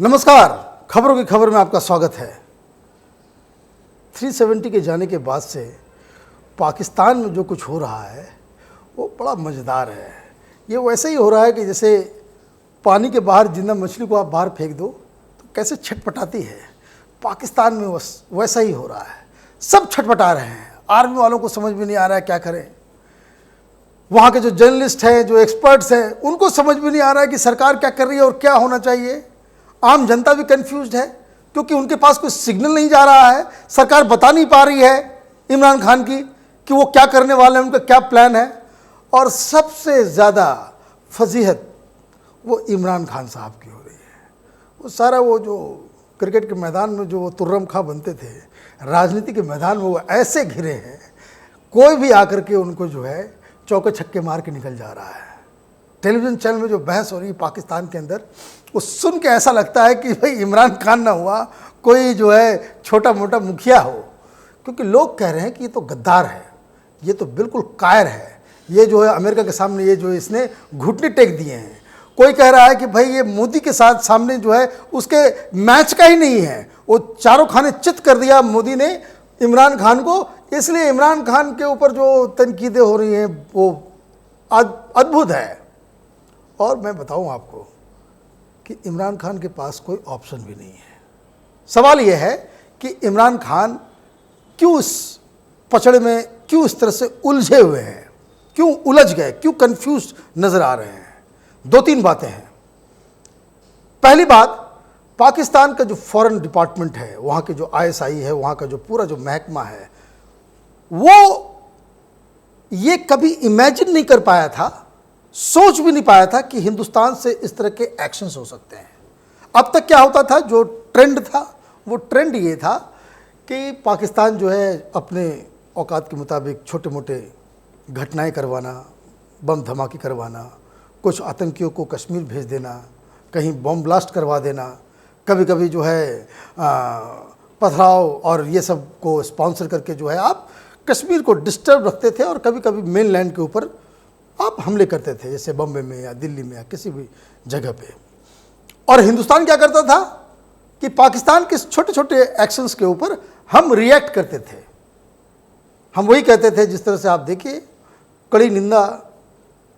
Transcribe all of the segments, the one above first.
नमस्कार, खबरों की खबर में आपका स्वागत है। 370 के जाने के बाद से पाकिस्तान में जो कुछ हो रहा है वो बड़ा मज़ेदार है। ये वैसे ही हो रहा है कि जैसे पानी के बाहर जिंदा मछली को आप बाहर फेंक दो तो कैसे छटपटाती है, पाकिस्तान में वैसा ही हो रहा है। सब छटपटा रहे हैं, आर्मी वालों को समझ में नहीं आ रहा है क्या करें। वहाँ के जो जर्नलिस्ट हैं, जो एक्सपर्ट्स हैं, उनको समझ में नहीं आ रहा है कि सरकार क्या कर रही है और क्या होना चाहिए। आम जनता भी कंफ्यूज्ड है क्योंकि उनके पास कोई सिग्नल नहीं जा रहा है। सरकार बता नहीं पा रही है इमरान खान की कि वो क्या करने वाले हैं, उनका क्या प्लान है। और सबसे ज़्यादा फजीहत वो इमरान खान साहब की हो रही है। वो सारा वो जो क्रिकेट के मैदान में जो वो तुर्रम खा बनते थे, राजनीति के मैदान में वो ऐसे घिरे हैं, कोई भी आकर के उनको जो है चौके छक्के मार के निकल जा रहा है। टेलीविज़न चैनल में जो बहस हो रही है पाकिस्तान के अंदर, वो सुन के ऐसा लगता है कि भाई इमरान खान ना हुआ, कोई जो है छोटा मोटा मुखिया हो। क्योंकि लोग कह रहे हैं कि ये तो गद्दार है, ये तो बिल्कुल कायर है, ये जो है अमेरिका के सामने ये जो इसने घुटने टेक दिए हैं। कोई कह रहा है कि भाई ये मोदी के साथ सामने जो है उसके मैच का ही नहीं है, वो चारों खाने चित कर दिया मोदी ने इमरान खान को। इसलिए इमरान खान के ऊपर जो तनकीदें हो रही हैं वो अद्भुत है। और मैं बताऊं आपको कि इमरान खान के पास कोई ऑप्शन भी नहीं है। सवाल यह है कि इमरान खान क्यों इस पचड़े में, क्यों इस तरह से उलझे हुए हैं, क्यों उलझ गए, क्यों कंफ्यूज नजर आ रहे हैं। दो तीन बातें हैं। पहली बात, पाकिस्तान का जो फॉरेन डिपार्टमेंट है, वहाँ के जो ISI है, वहाँ का जो पूरा जो महकमा है, वो ये कभी इमेजिन नहीं कर पाया था, सोच भी नहीं पाया था कि हिंदुस्तान से इस तरह के एक्शंस हो सकते हैं। अब तक क्या होता था, जो ट्रेंड था वो ट्रेंड ये था कि पाकिस्तान जो है अपने औकात के मुताबिक छोटे मोटे घटनाएं करवाना, बम धमाके करवाना, कुछ आतंकियों को कश्मीर भेज देना, कहीं बम ब्लास्ट करवा देना, कभी कभी जो है पथराव और ये सब को स्पॉन्सर करके जो है आप कश्मीर को डिस्टर्ब रखते थे और कभी कभी मेन लैंड के ऊपर आप हमले करते थे, जैसे बम्बे में या दिल्ली में या किसी भी जगह पे। और हिंदुस्तान क्या करता था कि पाकिस्तान के छोटे छोटे एक्शंस के ऊपर हम रिएक्ट करते थे। हम वही कहते थे, जिस तरह से आप देखिए, कड़ी निंदा,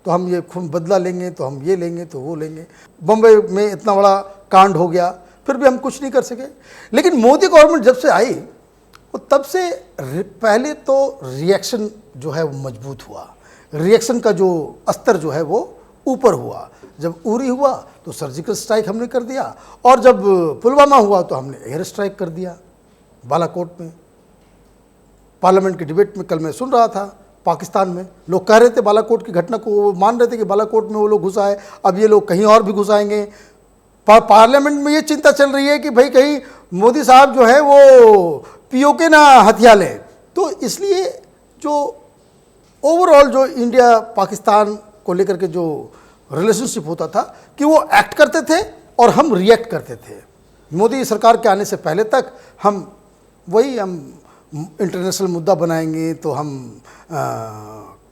तो हम ये खून बदला लेंगे, तो हम ये लेंगे, तो वो लेंगे। बम्बे में इतना बड़ा कांड हो गया, फिर भी हम कुछ नहीं कर सके। लेकिन मोदी गवर्नमेंट जब से आई, वो तब से पहले तो रिएक्शन जो है वो मजबूत हुआ, रिएक्शन का जो स्तर जो है वो ऊपर हुआ। जब उरी हुआ तो सर्जिकल स्ट्राइक हमने कर दिया, और जब पुलवामा हुआ तो हमने एयर स्ट्राइक कर दिया बालाकोट में। पार्लियामेंट की डिबेट में कल मैं सुन रहा था, पाकिस्तान में लोग कह रहे थे बालाकोट की घटना को, वो मान रहे थे कि बालाकोट में वो लोग घुस आए, अब ये लोग कहीं और भी घुस आएंगे। पार्लियामेंट में ये चिंता चल रही है कि भाई कहीं मोदी साहब जो है वो POK ना हथिया लें। तो इसलिए जो ओवरऑल जो इंडिया पाकिस्तान को लेकर के जो रिलेशनशिप होता था कि वो एक्ट करते थे और हम रिएक्ट करते थे। मोदी सरकार के आने से पहले तक हम इंटरनेशनल मुद्दा बनाएंगे तो हम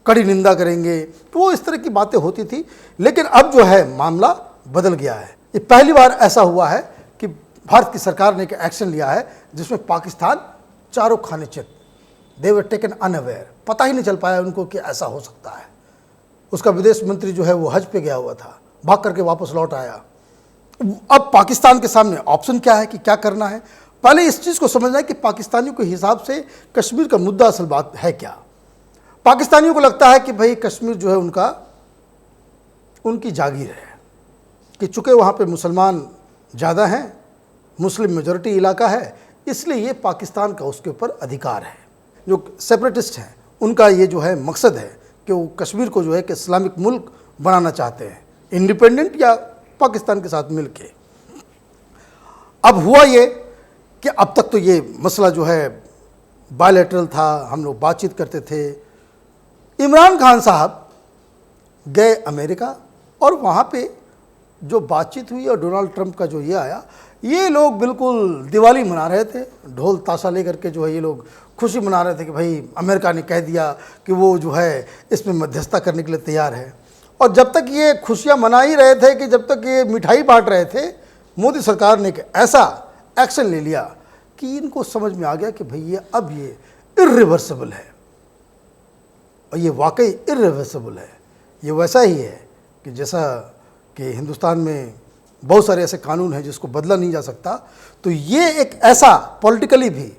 कड़ी निंदा करेंगे, तो वो इस तरह की बातें होती थी। लेकिन अब जो है मामला बदल गया है। ये पहली बार ऐसा हुआ है कि भारत की सरकार ने एक एक्शन लिया है जिसमें पाकिस्तान चारों खाने चित, दे वर टेकन अनअवेयर, पता ही नहीं चल पाया उनको कि ऐसा हो सकता है। उसका विदेश मंत्री जो है वो हज पे गया हुआ था, भाग करके वापस लौट आया। अब पाकिस्तान के सामने ऑप्शन क्या है कि क्या करना है। पहले इस चीज़ को समझना है कि पाकिस्तानियों के हिसाब से कश्मीर का मुद्दा असल बात है क्या। पाकिस्तानियों को लगता है कि भाई कश्मीर जो है उनकी जागीर है, कि चूँकि वहाँ पे मुसलमान ज़्यादा हैं, मुस्लिम मेजॉरिटी इलाका है, इसलिए ये पाकिस्तान का उसके ऊपर अधिकार है। जो सेपरेटिस्ट हैं उनका ये जो है मकसद है कि वो कश्मीर को जो है कि इस्लामिक मुल्क बनाना चाहते हैं, इंडिपेंडेंट या पाकिस्तान के साथ मिलके। अब हुआ ये कि अब तक तो ये मसला जो है बायलैटरल था, हम लोग बातचीत करते थे। इमरान खान साहब गए अमेरिका और वहाँ पे जो बातचीत हुई और डोनाल्ड ट्रंप का जो ये आया, ये लोग बिल्कुल दिवाली मना रहे थे, ढोल ताशा लेकर के जो है ये लोग खुशी मना रहे थे कि भाई अमेरिका ने कह दिया कि वो जो है इसमें मध्यस्थता करने के लिए तैयार है। और जब तक ये खुशियाँ मना ही रहे थे, कि जब तक ये मिठाई बांट रहे थे, मोदी सरकार ने एक ऐसा एक्शन ले लिया कि इनको समझ में आ गया कि भाई ये इर्रिवर्सिबल है, और ये वाकई इर्रिवर्सिबल है। ये वैसा ही है कि जैसा कि हिंदुस्तान में बहुत सारे ऐसे कानून हैं जिसको बदला नहीं जा सकता, तो ये एक ऐसा पॉलिटिकली भी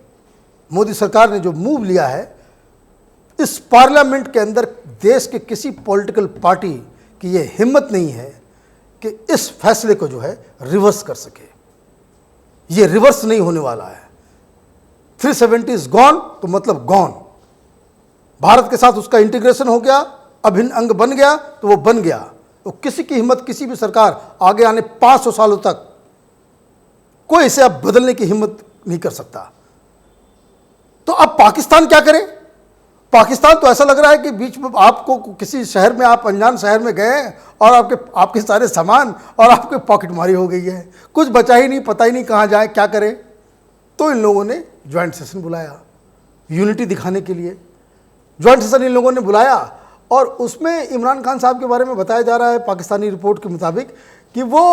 मोदी सरकार ने जो मूव लिया है, इस पार्लियामेंट के अंदर देश के किसी पॉलिटिकल पार्टी की ये हिम्मत नहीं है कि इस फैसले को जो है रिवर्स कर सके। ये रिवर्स नहीं होने वाला है। 370 इज गॉन तो मतलब गॉन। भारत के साथ उसका इंटीग्रेशन हो गया, अभिन्न अंग बन गया तो वो बन गया। तो किसी की हिम्मत, किसी भी सरकार आगे आने 500 सालों तक कोई इसे अब बदलने की हिम्मत नहीं कर सकता। तो अब पाकिस्तान क्या करे? पाकिस्तान तो ऐसा लग रहा है कि बीच में आपको किसी शहर में, आप अनजान शहर में गए और आपके सारे सामान और आपके पॉकेटमारी हो गई है, कुछ बचा ही नहीं, पता ही नहीं कहाँ जाए, क्या करे। तो इन लोगों ने ज्वाइंट सेशन बुलाया, यूनिटी दिखाने के लिए ज्वाइंट सेशन इन लोगों ने बुलाया, और उसमें इमरान खान साहब के बारे में बताया जा रहा है पाकिस्तानी रिपोर्ट के मुताबिक कि वो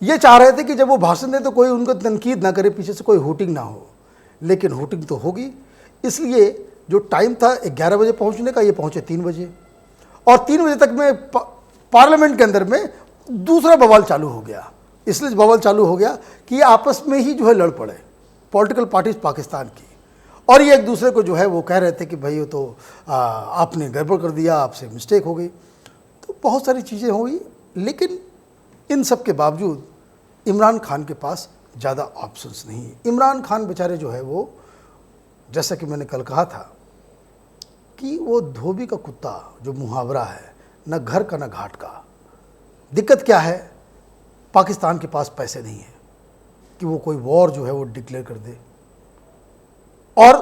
ये चाह रहे थे कि जब वो भाषण दें तो कोई उनको तनकीद ना करे, पीछे से कोई हुटिंग ना हो। लेकिन हुटिंग तो होगी, इसलिए जो टाइम था 11 बजे पहुंचने का, ये पहुंचे 3 बजे, और 3 बजे तक में पार्लियामेंट के अंदर में दूसरा बवाल चालू हो गया। इसलिए बवाल चालू हो गया कि ये आपस में ही जो है लड़ पड़े, पॉलिटिकल पार्टीज पाकिस्तान की, और ये एक दूसरे को जो है वो कह रहे थे कि भाई ये तो आपने गड़बड़ कर दिया, आपसे मिस्टेक हो गई। तो बहुत सारी चीज़ें हुई, लेकिन इन सब के बावजूद इमरान खान के पास ज़्यादा ऑप्शंस नहीं। इमरान खान बेचारे जो है वो, जैसा कि मैंने कल कहा था कि वो धोबी का कुत्ता, जो मुहावरा है, न घर का न घाट का। दिक्कत क्या है? पाकिस्तान के पास पैसे नहीं है कि वो कोई वॉर जो है वो डिक्लेयर कर दे, और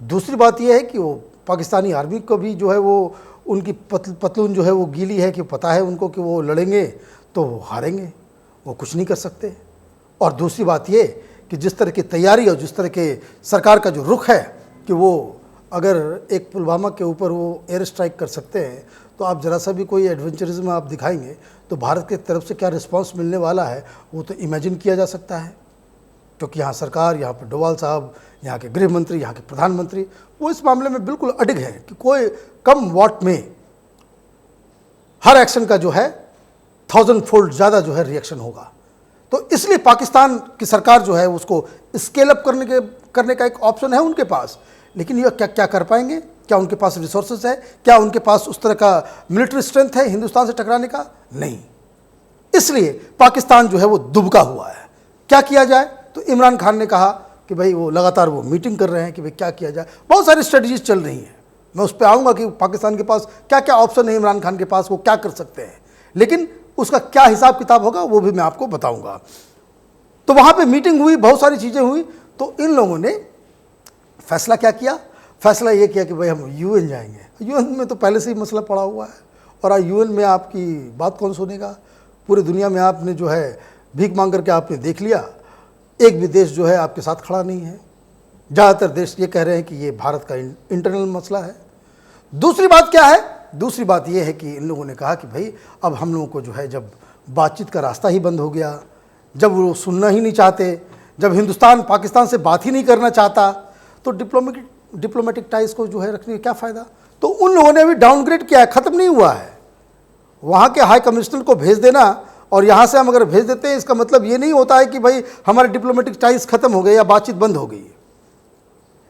दूसरी बात यह है कि वो पाकिस्तानी आर्मी को भी जो है वो उनकी पतलून जो है वो गीली है, कि पता है उनको कि वो लड़ेंगे तो वो हारेंगे, वो कुछ नहीं कर सकते। और दूसरी बात ये कि जिस तरह की तैयारी और जिस तरह के सरकार का जो रुख है कि वो अगर एक पुलवामा के ऊपर वो एयर स्ट्राइक कर सकते हैं, तो आप ज़रा सा भी कोई एडवेंचरिज्म आप दिखाएंगे तो भारत की तरफ से क्या रिस्पांस मिलने वाला है वो तो इमेजिन किया जा सकता है। क्योंकि यहाँ सरकार, यहाँ पर डोवाल साहब, यहाँ के गृह मंत्री, यहाँ के प्रधानमंत्री, वो इस मामले में बिल्कुल अडिग है कि कोई कम वॉट में हर एक्शन का जो है 1000 फोल्ड ज़्यादा जो है रिएक्शन होगा। तो इसलिए पाकिस्तान की सरकार जो है उसको स्केल अप करने का एक ऑप्शन है उनके पास, लेकिन ये क्या कर पाएंगे? क्या उनके पास रिसोर्सेज है? क्या उनके पास उस तरह का मिलिट्री स्ट्रेंथ है हिंदुस्तान से टकराने का? नहीं। इसलिए पाकिस्तान जो है वो दुबका हुआ है। क्या किया जाए? तो इमरान खान ने कहा कि भाई वो लगातार वो मीटिंग कर रहे हैं कि भाई क्या किया जाए। बहुत सारी स्ट्रेटजीज चल रही हैं, मैं उस पर आऊँगा कि पाकिस्तान के पास क्या क्या ऑप्शन है, इमरान खान के पास वो क्या कर सकते हैं, लेकिन उसका क्या हिसाब किताब होगा वो भी मैं आपको बताऊंगा। तो वहाँ पे मीटिंग हुई, बहुत सारी चीज़ें हुई। तो इन लोगों ने फैसला क्या किया? फैसला ये किया कि भाई हम यूएन जाएंगे। यूएन में तो पहले से ही मसला पड़ा हुआ है, और यूएन में आपकी बात कौन सुनेगा? पूरी दुनिया में आपने जो है भीख मांग करके आपने देख लिया, एक भी देश जो है आपके साथ खड़ा नहीं है। ज़्यादातर देश ये कह रहे हैं कि ये भारत का इंटरनल मसला है। दूसरी बात क्या है? दूसरी बात ये है कि इन लोगों ने कहा कि भाई अब हम लोगों को जो है, जब बातचीत का रास्ता ही बंद हो गया, जब वो सुनना ही नहीं चाहते, जब हिंदुस्तान पाकिस्तान से बात ही नहीं करना चाहता, तो डिप्लोमेटिक टाइज को जो है रखने का क्या फ़ायदा? तो उन लोगों ने अभी डाउनग्रेड किया है, ख़त्म नहीं हुआ है। वहाँ के हाई कमिश्नर को भेज देना और यहाँ से हम अगर भेज देते हैं, इसका मतलब ये नहीं होता है कि भाई हमारे डिप्लोमेटिक टाइज ख़त्म हो गए या बातचीत बंद हो गई।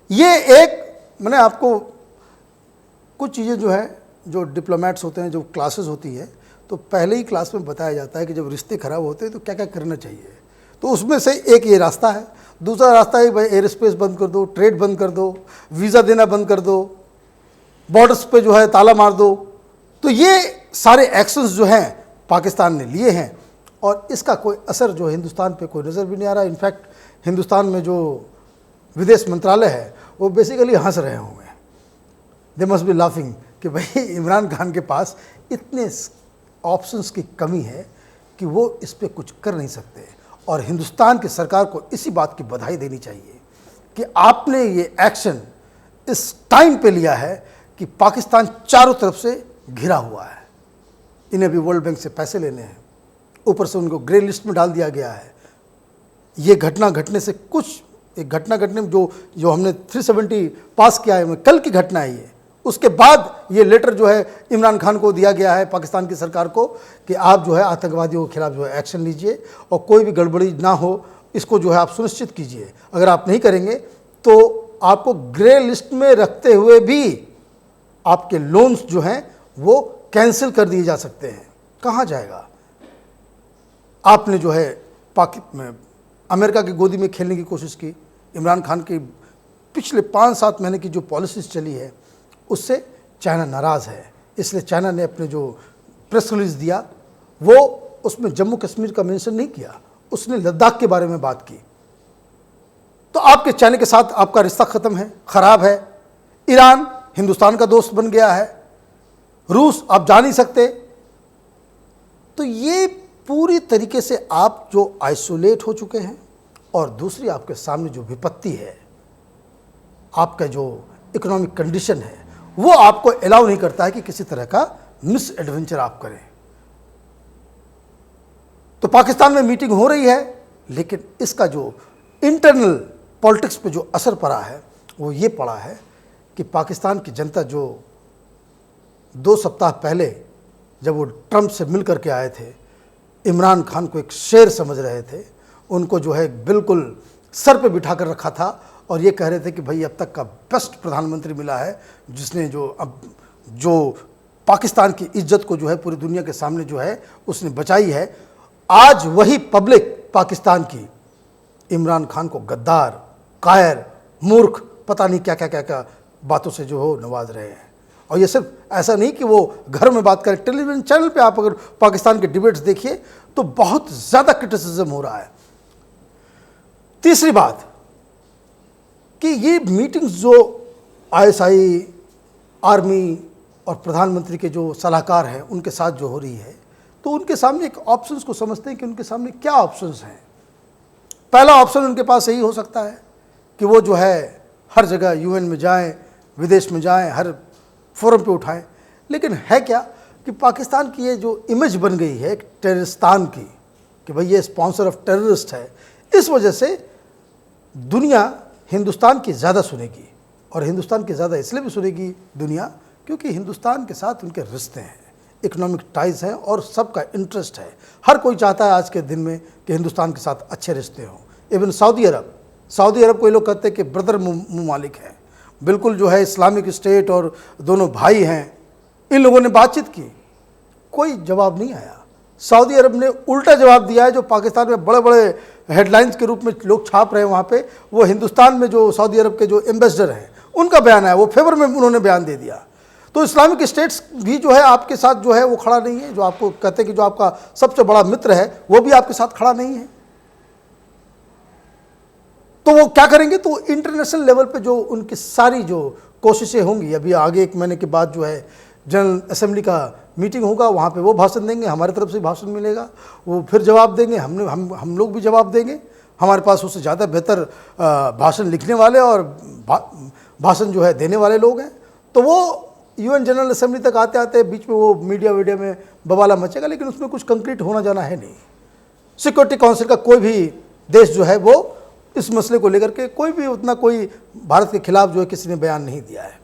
ये एक, मैंने आपको कुछ चीज़ें जो है, जो डिप्लोमेट्स होते हैं, जो क्लासेस होती है, तो पहले ही क्लास में बताया जाता है कि जब रिश्ते ख़राब होते हैं तो क्या क्या करना चाहिए। तो उसमें से एक ये रास्ता है। दूसरा रास्ता है भाई एयर स्पेस बंद कर दो, ट्रेड बंद कर दो, वीज़ा देना बंद कर दो, बॉर्डर्स पे जो है ताला मार दो। तो ये सारे एक्शंस जो हैं पाकिस्तान ने लिए हैं, और इसका कोई असर जो हिंदुस्तान पे कोई नज़र भी नहीं आ रहा। इनफैक्ट हिंदुस्तान में जो विदेश मंत्रालय है वो बेसिकली हंस रहे होंगे, दे मस्ट बी लाफिंग कि भाई इमरान खान के पास इतने ऑप्शंस की कमी है कि वो इस पर कुछ कर नहीं सकते। और हिंदुस्तान की सरकार को इसी बात की बधाई देनी चाहिए कि आपने ये एक्शन इस टाइम पे लिया है कि पाकिस्तान चारों तरफ से घिरा हुआ है। इन्हें भी वर्ल्ड बैंक से पैसे लेने हैं, ऊपर से उनको ग्रे लिस्ट में डाल दिया गया है, ये घटना घटने से कुछ एक घटना घटने में जो हमने 370 पास किया है, कल की घटना है ये, उसके बाद ये लेटर जो है इमरान खान को दिया गया है, पाकिस्तान की सरकार को, कि आप जो है आतंकवादियों के खिलाफ जो है एक्शन लीजिए और कोई भी गड़बड़ी ना हो, इसको जो है आप सुनिश्चित कीजिए। अगर आप नहीं करेंगे तो आपको ग्रे लिस्ट में रखते हुए भी आपके लोन्स जो हैं वो कैंसिल कर दिए जा सकते हैं। कहाँ जाएगा? आपने जो है अमेरिका की गोदी में खेलने की कोशिश की। इमरान खान की पिछले 5-7 महीने की जो पॉलिसीज चली है उससे चाइना नाराज़ है, इसलिए चाइना ने अपने जो प्रेस रिलीज दिया वो उसमें जम्मू कश्मीर का मेंशन नहीं किया, उसने लद्दाख के बारे में बात की। तो आपके चाइना के साथ आपका रिश्ता ख़त्म है, ख़राब है। ईरान हिंदुस्तान का दोस्त बन गया है, रूस आप जा नहीं सकते। तो ये पूरी तरीके से आप जो आइसोलेट हो चुके हैं, और दूसरी आपके सामने जो विपत्ति है, आपका जो इकोनॉमिक कंडीशन है, वो आपको अलाउ नहीं करता है कि किसी तरह का मिस एडवेंचर आप करें। तो पाकिस्तान में मीटिंग हो रही है, लेकिन इसका जो इंटरनल पॉलिटिक्स पे जो असर पड़ा है वो ये पड़ा है कि पाकिस्तान की जनता जो 2 सप्ताह पहले जब वो ट्रंप से मिल करके आए थे, इमरान खान को एक शेर समझ रहे थे, उनको जो है बिल्कुल सर पे बिठा कर रखा था और ये कह रहे थे कि भाई अब तक का बेस्ट प्रधानमंत्री मिला है, जिसने जो पाकिस्तान की इज्जत को जो है पूरी दुनिया के सामने जो है उसने बचाई है। आज वही पब्लिक पाकिस्तान की इमरान खान को गद्दार, कायर, मूर्ख, पता नहीं क्या क्या क्या क्या बातों से जो हो नवाज रहे हैं। और ये सिर्फ ऐसा नहीं कि वो घर में बात करें, टेलीविज़न चैनल पे आप अगर पाकिस्तान के डिबेट्स देखिए तो बहुत ज़्यादा क्रिटिसिज्म हो रहा है। तीसरी बात कि ये मीटिंग्स जो आईएसआई, आर्मी और प्रधानमंत्री के जो सलाहकार हैं उनके साथ जो हो रही है, तो उनके सामने एक ऑप्शंस को समझते हैं कि उनके सामने क्या ऑप्शंस हैं। पहला ऑप्शन उनके पास यही हो सकता है कि वो जो है हर जगह यूएन में जाएं, विदेश में जाएं, हर फोरम पे उठाएं। लेकिन है क्या कि पाकिस्तान की ये जो इमेज बन गई है एक टेररिस्तान की, कि भाई ये स्पॉन्सर ऑफ टेररिस्ट है, इस वजह से दुनिया हिंदुस्तान की ज़्यादा सुनेगी। और हिंदुस्तान की ज़्यादा इसलिए भी सुनेगी दुनिया क्योंकि हिंदुस्तान के साथ उनके रिश्ते हैं, इकोनॉमिक टाइज हैं और सबका इंटरेस्ट है। हर कोई चाहता है आज के दिन में कि हिंदुस्तान के साथ अच्छे रिश्ते हों। इवन सऊदी अरब को ये लोग कहते हैं कि ब्रदर मुमालिक है, बिल्कुल जो है इस्लामिक स्टेट और दोनों भाई हैं। इन लोगों ने बातचीत की, कोई जवाब नहीं आया। सऊदी अरब ने उल्टा जवाब दिया है। जो पाकिस्तान में बड़े बड़े हेडलाइंस के रूप में लोग छाप रहे हैं वहाँ पे, वो हिंदुस्तान में जो सऊदी अरब के जो एम्बेसडर हैं उनका बयान है, वो फेवर में उन्होंने बयान दे दिया। तो इस्लामिक स्टेट्स भी जो है आपके साथ जो है वो खड़ा नहीं है। जो आपको कहते हैं कि जो आपका सबसे बड़ा मित्र है वो भी आपके साथ खड़ा नहीं है। तो वो क्या करेंगे? तो इंटरनेशनल लेवल पे जो उनकी सारी जो कोशिशें होंगी, अभी आगे 1 महीने के बाद जो है जनरल असेंबली का मीटिंग होगा, वहाँ पे वो भाषण देंगे, हमारी तरफ से भाषण मिलेगा, वो फिर जवाब देंगे, हम लोग भी जवाब देंगे। हमारे पास उससे ज़्यादा बेहतर भाषण लिखने वाले और भाषण जो है देने वाले लोग हैं। तो वो यूएन जनरल असेंबली तक आते आते बीच में वो मीडिया में बवाला मचेगा, लेकिन उसमें कुछ कंक्रीट होना जाना है नहीं। सिक्योरिटी काउंसिल का कोई भी देश जो है वो इस मसले को लेकर के कोई भी उतना कोई भारत के खिलाफ जो है किसी ने बयान नहीं दिया है।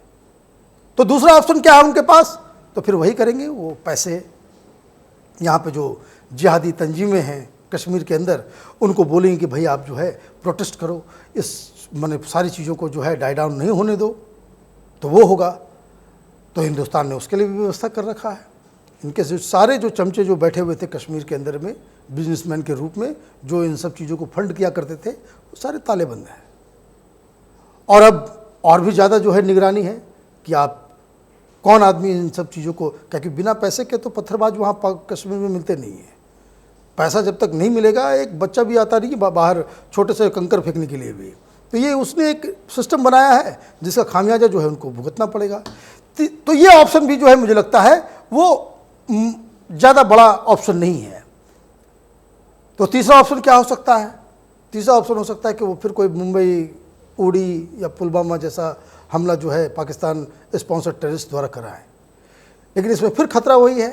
तो दूसरा ऑप्शन क्या है उनके पास? तो फिर वही करेंगे, वो पैसे यहाँ पे जो जिहादी तंजीमें हैं कश्मीर के अंदर, उनको बोलेंगे कि भाई आप जो है प्रोटेस्ट करो, इस माने सारी चीज़ों को जो है डाई डाउन नहीं होने दो, तो वो होगा। तो हिंदुस्तान ने उसके लिए भी व्यवस्था कर रखा है। इनके सारे जो चमचे जो बैठे हुए थे कश्मीर के अंदर में बिजनेसमैन के रूप में, जो इन सब चीज़ों को फंड किया करते थे, वो सारे ताले बंद हैं। और अब और भी ज़्यादा जो है निगरानी है कि आप कौन आदमी इन सब चीज़ों को, क्योंकि बिना पैसे के तो पत्थरबाज वहाँ कश्मीर में मिलते नहीं हैं। पैसा जब तक नहीं मिलेगा, एक बच्चा भी आता नहीं बाहर छोटे से कंकर फेंकने के लिए भी। तो ये उसने एक सिस्टम बनाया है जिसका खामियाजा जो है उनको भुगतना पड़ेगा। तो ये ऑप्शन भी जो है मुझे लगता है वो ज़्यादा बड़ा ऑप्शन नहीं है। तो तीसरा ऑप्शन क्या हो सकता है? तीसरा ऑप्शन हो सकता है कि वो फिर कोई मुंबई, उड़ी या पुलवामा जैसा हमला जो है पाकिस्तान स्पॉन्सर टेररिस्ट द्वारा कराए। लेकिन इसमें फिर खतरा वही है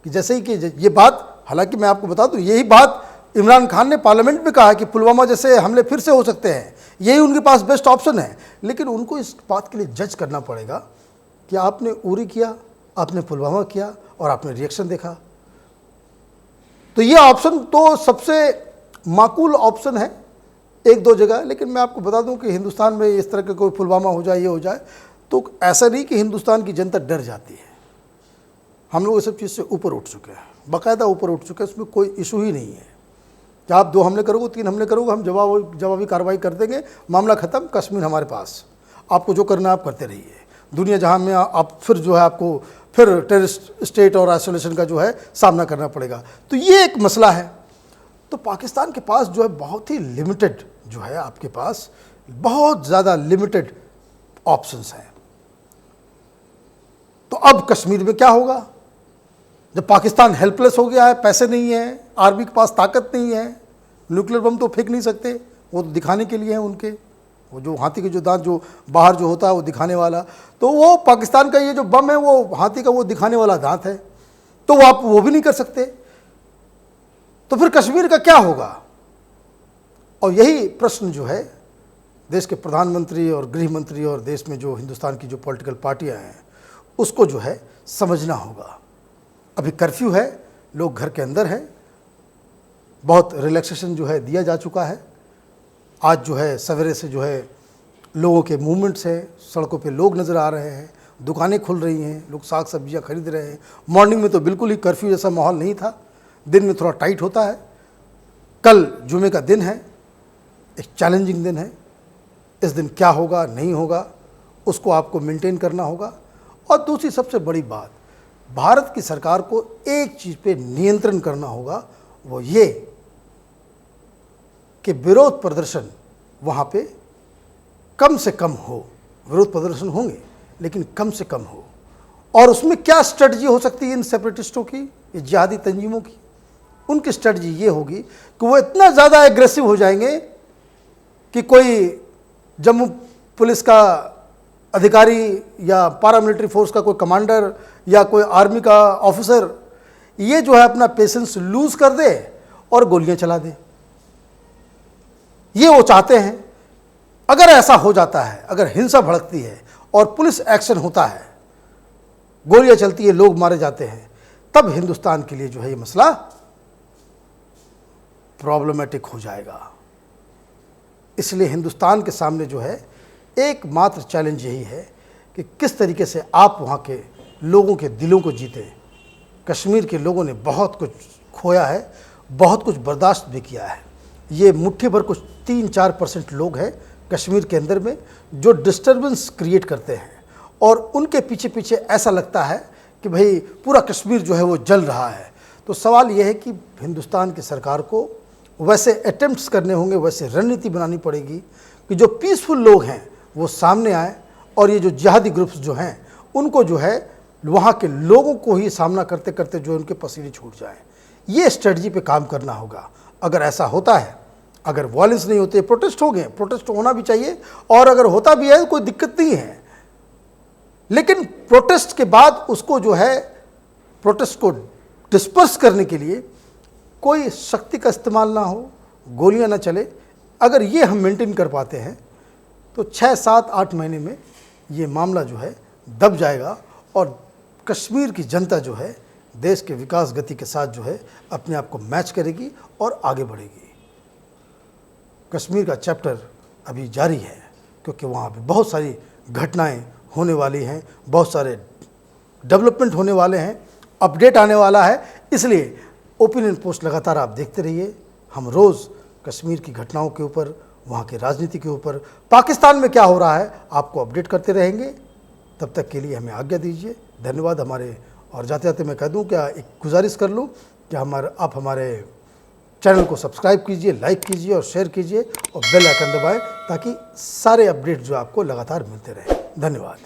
कि जैसे ही कि ये बात, हालांकि मैं आपको बता दूं, यही बात इमरान खान ने पार्लियामेंट में कहा कि पुलवामा जैसे हमले फिर से हो सकते हैं, यही उनके पास बेस्ट ऑप्शन है। लेकिन उनको इस बात के लिए जज करना पड़ेगा कि आपने उरी किया, आपने पुलवामा किया और आपने रिएक्शन देखा। तो ये ऑप्शन तो सबसे माकूल ऑप्शन है एक दो जगह। लेकिन मैं आपको बता दूं कि हिंदुस्तान में इस तरह का कोई पुलवामा हो जाए, ये हो जाए, तो ऐसा नहीं कि हिंदुस्तान की जनता डर जाती है। हम लोग इस सब चीज़ से ऊपर उठ चुके हैं, बाकायदा ऊपर उठ चुके हैं। उसमें कोई इशू ही नहीं है कि आप 2 हमले करोगे, 3 हमले करोगे, हम जवाबी कार्रवाई कर देंगे, मामला ख़त्म, कश्मीर हमारे पास, आपको जो करना है आप करते रहिए। दुनिया जहां में आप फिर जो है आपको फिर टेररिस्ट स्टेट और आइसोलेशन का जो है सामना करना पड़ेगा। तो ये एक मसला है। तो पाकिस्तान के पास जो है बहुत ही लिमिटेड जो है, आपके पास बहुत ज़्यादा लिमिटेड ऑप्शंस हैं। तो अब कश्मीर में क्या होगा जब पाकिस्तान हेल्पलेस हो गया है? पैसे नहीं है, आर्मी के पास ताकत नहीं है, न्यूक्लियर बम तो फेंक नहीं सकते, वो तो दिखाने के लिए हैं उनके, वो जो हाथी के जो दांत जो बाहर जो होता है वो दिखाने वाला, तो वो पाकिस्तान का ये जो बम है वो हाथी का वो दिखाने वाला दांत है, तो वो आप वो भी नहीं कर सकते। तो फिर कश्मीर का क्या होगा? और यही प्रश्न जो है देश के प्रधानमंत्री और गृह मंत्री और देश में जो हिंदुस्तान की जो पॉलिटिकल पार्टियां हैं उसको जो है समझना होगा। अभी कर्फ्यू है, लोग घर के अंदर हैं, बहुत रिलैक्सेशन जो है दिया जा चुका है। आज जो है सवेरे से जो है लोगों के मूवमेंट्स हैं, सड़कों पे लोग नज़र आ रहे हैं, दुकानें खुल रही हैं, लोग साग सब्जियां खरीद रहे हैं। मॉर्निंग में तो बिल्कुल ही कर्फ्यू जैसा माहौल नहीं था, दिन में थोड़ा टाइट होता है। कल जुमे का दिन है, एक चैलेंजिंग दिन है। इस दिन क्या होगा नहीं होगा उसको आपको मेंटेन करना होगा। और दूसरी सबसे बड़ी बात, भारत की सरकार को एक चीज़ पे नियंत्रण करना होगा, वो ये कि विरोध प्रदर्शन वहाँ पे कम से कम हो। विरोध प्रदर्शन होंगे लेकिन कम से कम हो। और उसमें क्या स्ट्रेटजी हो सकती है इन सेपरेटिस्टों की, ये जिहादी तंजीमों की? उनकी स्ट्रेटजी ये होगी कि वो इतना ज़्यादा एग्रेसिव हो जाएंगे कि कोई जम्मू पुलिस का अधिकारी या पैरामिलिट्री फोर्स का कोई कमांडर या कोई आर्मी का ऑफिसर ये जो है अपना पेशेंस लूज कर दे और गोलियां चला दे। ये वो चाहते हैं। अगर ऐसा हो जाता है, अगर हिंसा भड़कती है और पुलिस एक्शन होता है, गोलियां चलती है, लोग मारे जाते हैं, तब हिंदुस्तान के लिए जो है ये मसला प्रॉब्लमेटिक हो जाएगा। इसलिए हिंदुस्तान के सामने जो है एकमात्र चैलेंज यही है कि किस तरीके से आप वहाँ के लोगों के दिलों को जीते। कश्मीर के लोगों ने बहुत कुछ खोया है, बहुत कुछ बर्दाश्त भी किया है। ये मुट्ठी भर कुछ 3-4% लोग हैं कश्मीर के अंदर में जो डिस्टर्बेंस क्रिएट करते हैं और उनके पीछे पीछे ऐसा लगता है कि भाई पूरा कश्मीर जो है वो जल रहा है। तो सवाल ये है कि हिंदुस्तान की सरकार को वैसे अटेम्प्ट्स करने होंगे, वैसे रणनीति बनानी पड़ेगी कि जो पीसफुल लोग हैं वो सामने आए और ये जो जिहादी ग्रुप्स जो हैं उनको जो है वहाँ के लोगों को ही सामना करते करते जो उनके पसीने छूट जाए। ये स्ट्रेटजी पे काम करना होगा। अगर ऐसा होता है, अगर वॉयलेंस नहीं होते, प्रोटेस्ट हो गए, प्रोटेस्ट होना भी चाहिए, और अगर होता भी है तो कोई दिक्कत नहीं है, लेकिन प्रोटेस्ट के बाद उसको जो है प्रोटेस्ट को डिस्पर्स करने के लिए कोई शक्ति का इस्तेमाल ना हो, गोलियां ना चले। अगर ये हम मेंटेन कर पाते हैं तो 6-7-8 महीने में ये मामला जो है दब जाएगा और कश्मीर की जनता जो है देश के विकास गति के साथ जो है अपने आप को मैच करेगी और आगे बढ़ेगी। कश्मीर का चैप्टर अभी जारी है क्योंकि वहाँ पे बहुत सारी घटनाएं होने वाली हैं, बहुत सारे डेवलपमेंट होने वाले हैं, अपडेट आने वाला है। इसलिए ओपिनियन पोस्ट लगातार आप देखते रहिए। हम रोज़ कश्मीर की घटनाओं के ऊपर, वहाँ की राजनीति के ऊपर, पाकिस्तान में क्या हो रहा है आपको अपडेट करते रहेंगे। तब तक के लिए हमें आज्ञा दीजिए। धन्यवाद। और जाते जाते मैं कह दूं, क्या एक गुजारिश कर लूं कि आप हमारे चैनल को सब्सक्राइब कीजिए, लाइक कीजिए और शेयर कीजिए और बेल आइकन दबाएं ताकि सारे अपडेट जो आपको लगातार मिलते रहें। धन्यवाद।